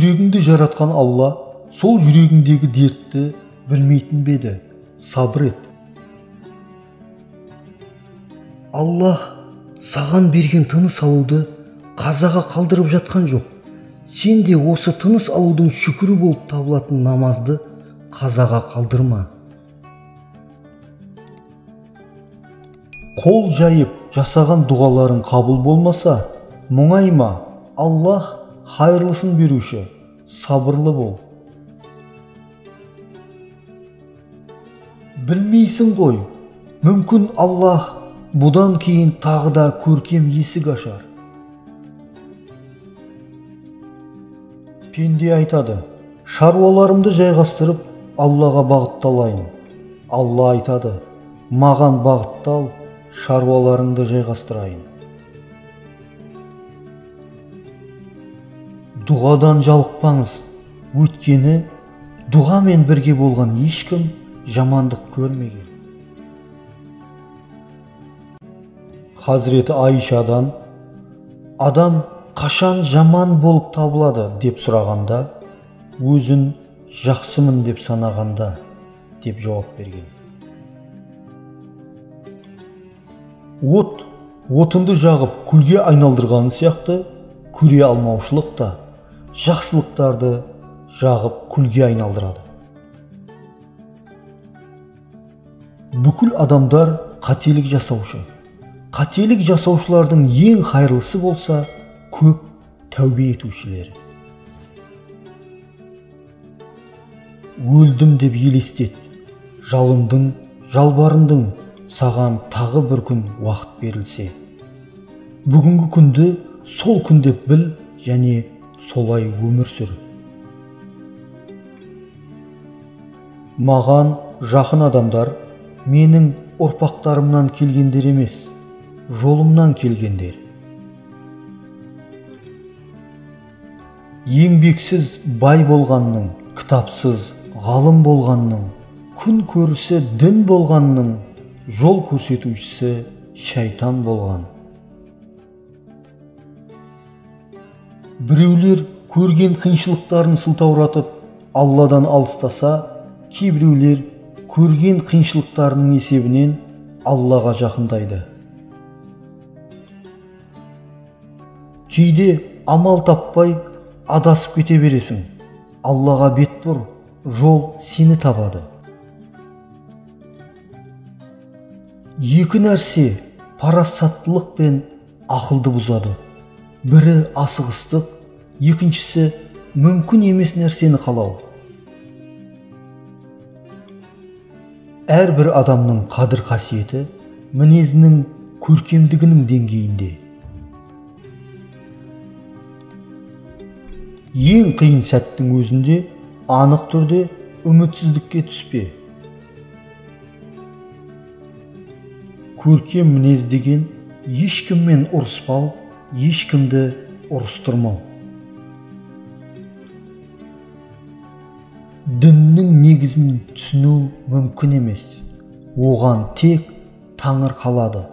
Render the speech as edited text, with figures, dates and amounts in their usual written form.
жүрегіңді жаратқан Алла сол жүрегіңдегі дертті білмейтін бе еді? Сабыр ет. Аллах саған берген тыныс алуды қазаға қалдырып жатқан жоқ. Сен де осы тыныс алудың шүкірі болып табылатын намазды қазаға қалдырма. Қол жайып жасаған дұғаларың қабыл болмаса, мұңайма, Аллах хайырлысын беруші, сабырлы бол. Білмейсің ғой, мүмкін Аллах бұдан кейін тағы да көркем есік ашар. Пенде айтады, шаруаларымды жайғастырып, Аллаға бағытталайын. Алла айтады, маған бағыттал, шаруаларыңды жайғастырайын. Дұғадан жалықпаңыз, өйткені дұғамен бірге болған ешкім жамандық көрмеген. Хазіреті Айшадан, адам қашан жаман болып табылады деп сұрағанда, өзін жақсымын деп санағанда деп жауап берген. Отынды жағып күлге айналдырған сияқты, көре алмаушылық та жақсылықтарды жағып күлге айналдырады. Бүкіл адамдар қателік жасаушы. Қателік жасаушылардың ең хайырлысы болса, көп тәубе етушілері. Өлдім деп елестет, жалындың, жалбарындың, саған тағы бір күн уақыт берілсе. Бүгінгі күнді сол күн деп біл және солай өмір сүр. Маған жақын адамдар менің ұрпақтарымнан келгендер емес, жолымнан келгендер. Еңбексіз бай болғанның, кітапсыз ғалым болғанның, күн көрісі дін болғанның, жол көрсетушісі шайтан болған. Біреулер көрген қиыншылықтарын сылтауратып, Алладан алыстаса, кейбіреулер көрген қиыншылықтарының есебінен Аллаға жақындайды. Кейде амал таппай адасып кете бересің. Аллаға бет бұр, жол сені табады. Екі нәрсе парасаттылық пен ақылды бұзады. Бірі асығыстық, екіншісі мүмкін емес нәрсені қалау. Әрбір адамның қадір қасиеті мінезінің көркемдігінің деңгейінде. Ең қиын сәттің өзінде анық түрде үмітсіздікке түспе. Көркем мінез деген ешкіммен ұрыспау, ешкімді ұрыстырмау. Діннің негізін түсіну мүмкін емес. Оған тек Тәңір қалады.